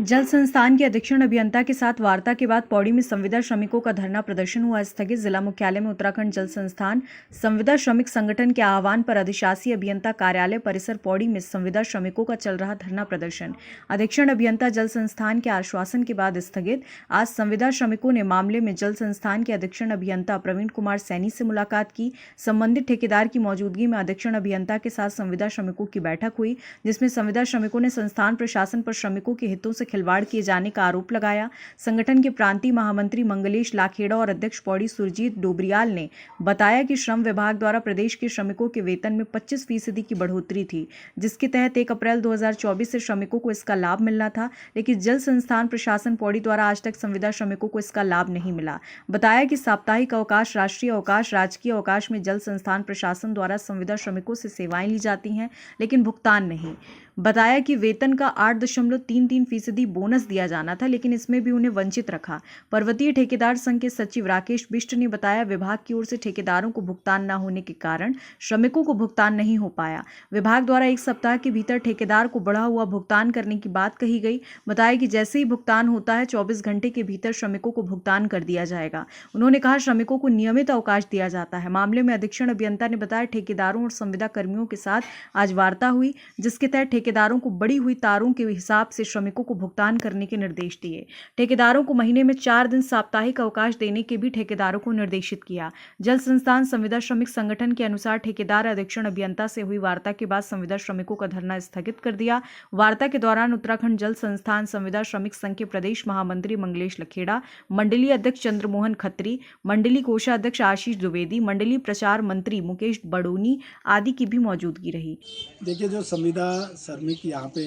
जल संस्थान के अधीक्षण अभियंता के साथ वार्ता के बाद पौड़ी में संविदा श्रमिकों का धरना प्रदर्शन हुआ स्थगित। जिला मुख्यालय में उत्तराखंड जल संस्थान संविदा श्रमिक संगठन के आह्वान पर अधिशासी अभियंता कार्यालय परिसर पौड़ी में संविदा श्रमिकों का चल रहा धरना प्रदर्शन अधीक्षण अभियंता जल संस्थान के आश्वासन के बाद स्थगित। आज संविदा श्रमिकों ने मामले में जल संस्थान के अधीक्षण अभियंता प्रवीण कुमार सैनी से मुलाकात की। संबंधित ठेकेदार की मौजूदगी में अधीक्षण अभियंता के साथ संविदा श्रमिकों की बैठक हुई, जिसमें संविदा श्रमिकों ने संस्थान प्रशासन पर श्रमिकों के हितों से खिलवाड़ किए जाने का आरोप लगाया। संगठन के प्रांतीय महामंत्री मंगलेश लाखेड़ा और अध्यक्ष पौड़ी सुरजीत डोबरियाल ने बताया कि श्रम विभाग द्वारा प्रदेश के श्रमिकों के वेतन में 25% की बढ़ोतरी थी, जिसके तहत 1 अप्रैल 2024 से श्रमिकों को इसका लाभ मिलना था, लेकिन जल संस्थान प्रशासन पौड़ी द्वारा आज तक संविदा श्रमिकों को इसका लाभ नहीं मिला। बताया कि साप्ताहिक अवकाश, राष्ट्रीय अवकाश, राजकीय अवकाश में जल संस्थान प्रशासन द्वारा संविदा श्रमिकों से सेवाएं ली जाती हैं, लेकिन भुगतान नहीं। बताया कि वेतन का 8.33% बोनस दिया जाना था, लेकिन इसमें भी उन्हें वंचित रखा। पर्वतीय ठेकेदार संघ के सचिव राकेश बिष्ट ने बताया, विभाग की ओर से ठेकेदारों को भुगतान न होने के कारण श्रमिकों को भुगतान नहीं हो पाया। विभाग द्वारा 1 सप्ताह के भीतर ठेकेदार को बढ़ा हुआ भुगतान करने की बात कही गई। बताया कि जैसे ही भुगतान होता है 24 घंटे के भीतर श्रमिकों को भुगतान कर दिया जाएगा। उन्होंने कहा, श्रमिकों को नियमित अवकाश दिया जाता है। मामले में अधीक्षण अभियंता ने बताया, ठेकेदारों और संविदा कर्मियों के साथ आज वार्ता हुई, जिसके तहत ठेकेदारों को बढ़ी हुई तारों के हिसाब से श्रमिकों को भुगतान करने के निर्देश दिए। ठेकेदारों को महीने में 4 दिन साप्ताहिक अवकाश देने के भी ठेकेदारों को निर्देशित किया। जल संस्थान संविदा श्रमिक संगठन के अनुसार ठेकेदार अधीक्षण अभियंता से हुई वार्ता के बाद संविदा श्रमिकों का धरना स्थगित कर दिया। वार्ता के दौरान उत्तराखंड जल संस्थान संविदा श्रमिक संघ के प्रदेश महामंत्री मंगलेश लखेड़ा, मंडलीय अध्यक्ष चंद्रमोहन खत्री, मंडलीय कोषाध्यक्ष आशीष द्विवेदी, मंडलीय प्रचार मंत्री मुकेश बड़ोनी आदि की भी मौजूदगी रही। देखिए, जो संविदा श्रमिक यहाँ पे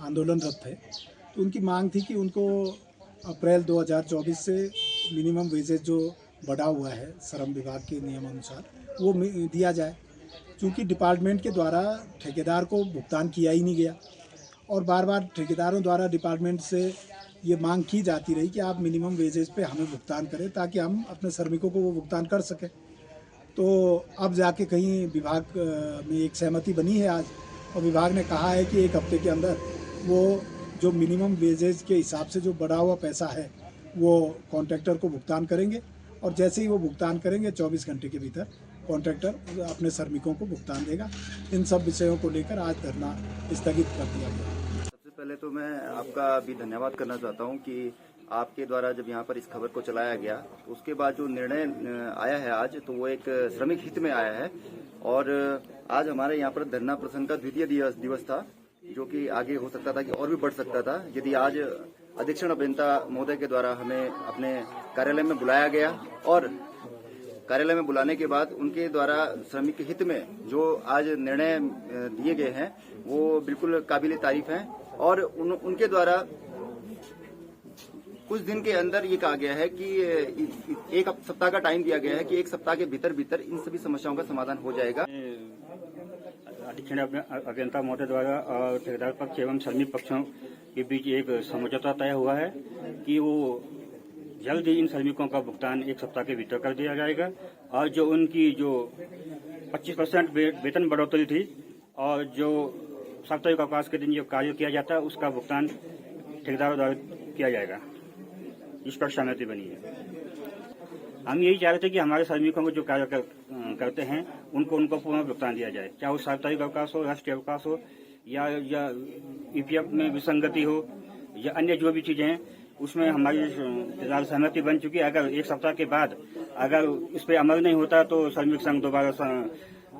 आंदोलनरत थे, तो उनकी मांग थी कि उनको अप्रैल 2024 से मिनिमम वेजेस जो बढ़ा हुआ है श्रम विभाग के नियमानुसार वो दिया जाए, क्योंकि डिपार्टमेंट के द्वारा ठेकेदार को भुगतान किया ही नहीं गया और बार बार ठेकेदारों द्वारा डिपार्टमेंट से ये मांग की जाती रही कि आप मिनिमम वेजेस पे हमें भुगतान करें ताकि हम अपने श्रमिकों को वो भुगतान कर सकें। तो अब जाके कहीं विभाग में एक सहमति बनी है आज, और विभाग ने कहा है कि 1 हफ्ते के अंदर वो जो मिनिमम वेजेज के हिसाब से जो बढ़ा हुआ पैसा है वो कॉन्ट्रैक्टर को भुगतान करेंगे, और जैसे ही वो भुगतान करेंगे 24 घंटे के भीतर कॉन्ट्रैक्टर अपने श्रमिकों को भुगतान देगा। इन सब विषयों को लेकर आज धरना स्थगित कर दिया गया। सबसे पहले तो मैं आपका भी धन्यवाद करना चाहता हूँ कि आपके द्वारा जब यहाँ पर इस खबर को चलाया गया, उसके बाद जो निर्णय आया है आज, तो वो एक श्रमिक हित में आया है। और आज हमारे यहाँ पर धरना प्रदर्शन का द्वितीय दिवस था, जो कि आगे हो सकता था कि और भी बढ़ सकता था, यदि आज अधीक्षण अभियंता महोदय के द्वारा हमें अपने कार्यालय में बुलाया गया और कार्यालय में बुलाने के बाद उनके द्वारा श्रमिक हित में जो आज निर्णय दिए गए हैं वो बिल्कुल काबिल तारीफ हैं। और उनके द्वारा कुछ दिन के अंदर ये कहा गया है कि 1 सप्ताह का टाइम दिया गया है कि 1 सप्ताह के भीतर इन सभी समस्याओं का समाधान हो जाएगा। अधीक्षण अभियंता महोदय द्वारा और ठेकेदार पक्ष एवं श्रमिक पक्षों के बीच एक समझौता तय हुआ है कि वो जल्द ही इन श्रमिकों का भुगतान 1 सप्ताह के भीतर कर दिया जाएगा, और जो उनकी जो 25% वेतन बढ़ोतरी थी और जो साप्ताहिक अवकाश के दिन जो कार्य किया जाता है उसका भुगतान ठेकेदारों द्वारा किया जाएगा। इस पर सहमति बनी है। हम यही चाह रहे थे कि हमारे श्रमिकों को जो कार्य करते हैं उनको पूर्ण भुगतान दिया जाए, चाहे वो साप्ताहिक अवकाश हो, राष्ट्रीय अवकाश हो, या ईपीएफ में विसंगति हो, या अन्य जो भी चीजें हैं उसमें हमारी सहमति बन चुकी है। अगर 1 सप्ताह के बाद अगर इस पर अमल नहीं होता तो श्रमिक संघ दोबारा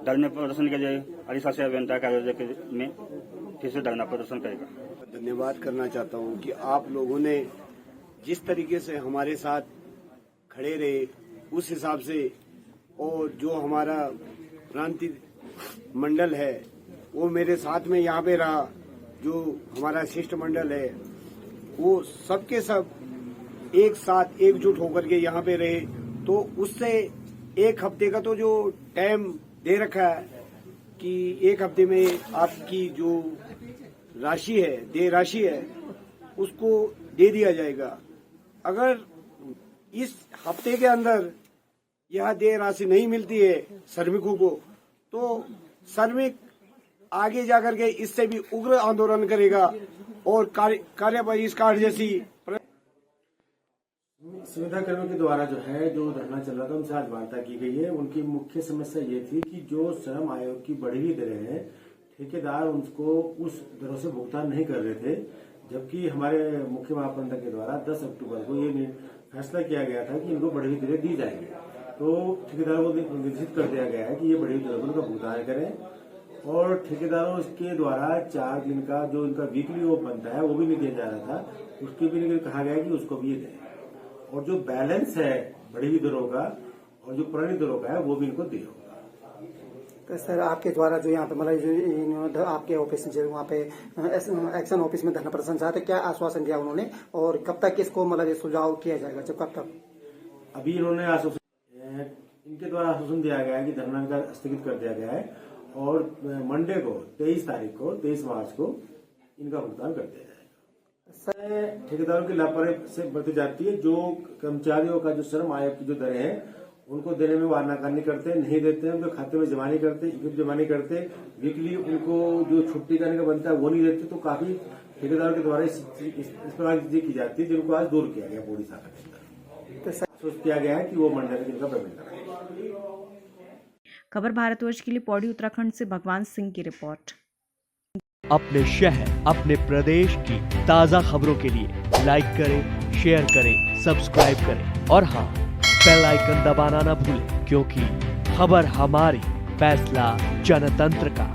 धरने प्रदर्शन के लिए अधिशासी अभियंता कार्यालय में फिर से धरना प्रदर्शन करेगा। धन्यवाद करना चाहता हूँ कि आप लोगों ने जिस तरीके से हमारे साथ खड़े रहे उस हिसाब से, और जो हमारा प्रांतीय मंडल है वो मेरे साथ में यहाँ पे रहा, जो हमारा शिष्ट मंडल है वो सबके सब एक साथ एकजुट होकर के यहाँ पे रहे। तो उससे 1 हफ्ते का तो जो टाइम दे रखा है कि 1 हफ्ते में आपकी जो राशि है, देय राशि है, उसको दे दिया जाएगा। अगर इस हफ्ते के अंदर यह देय राशि नहीं मिलती है श्रमिकों को, तो श्रमिक आगे जाकर के इससे भी उग्र आंदोलन करेगा और कार्य बहिष्कार जैसी संविदा कर्मियों के द्वारा जो धरना चल रहा था उनसे आज वार्ता की गई है। उनकी मुख्य समस्या ये थी कि जो श्रम आयोग की बढ़ी हुई दरें हैं, ठेकेदार उनको उस दरों से भुगतान नहीं कर रहे थे, जबकि हमारे मुख्य महाप्रबंधक के द्वारा 10 अक्टूबर को ये फैसला किया गया था कि इनको बढ़ी हुई दरें दी जाएंगी। तो ठेकेदारों को निर्देशित कर दिया गया है कि ये बढ़ी हुई दरों का भुगतान करें और ठेकेदारों के द्वारा 4 दिन का जो इनका वीकली वो बनता है वो भी नहीं दिया जा रहा था, उसके भी कहा गया कि उसको भी ये दें और जो बैलेंस है बढ़ी हुई दरों का और जो पुरानी दरों का है वो भी इनको दिया होगा। तो सर आपके द्वारा जो यहाँ पे मतलब जो आपके ऑफिस जो वहाँ पे एक्शन ऑफिस में धरना प्रदर्शन चाहते क्या आश्वासन दिया उन्होंने और कब तक इसको मतलब सुझाव किया जाएगा, जब कब तक? अभी इन्होंने इनके द्वारा आश्वासन दिया गया है कि धरना का स्थगित कर दिया गया है और मंडे को 23 मार्च को इनका भुगतान कर दिया जाएगा। ठेकेदारों की लापरवाही से बरती जाती है। जो कर्मचारियों का जो श्रम आयोग की जो दरें हैं उनको देने में वो आनाकानी करते हैं, नहीं देते हैं, उनके खाते में जमा नहीं करते, जमा नहीं करते, वीकली उनको जो छुट्टी करने का बनता है वो नहीं देते। तो काफी ठेकेदारों के द्वारा इस प्रकार की चीजें की जाती है जिनको आज दूर किया गया बोर्ड शाखा के अंदर। सोच किया गया है कि वो मंडल में इनका पेमेंट कराएंगे। खबर भारतवर्ष के लिए पौड़ी उत्तराखंड से भगवान सिंह की रिपोर्ट। अपने शहर अपने प्रदेश की ताजा खबरों के लिए लाइक करें, शेयर करें, सब्सक्राइब करें और हाँ, बेल आइकन दबाना ना भूलें, क्योंकि खबर हमारी, फैसला जनतंत्र का।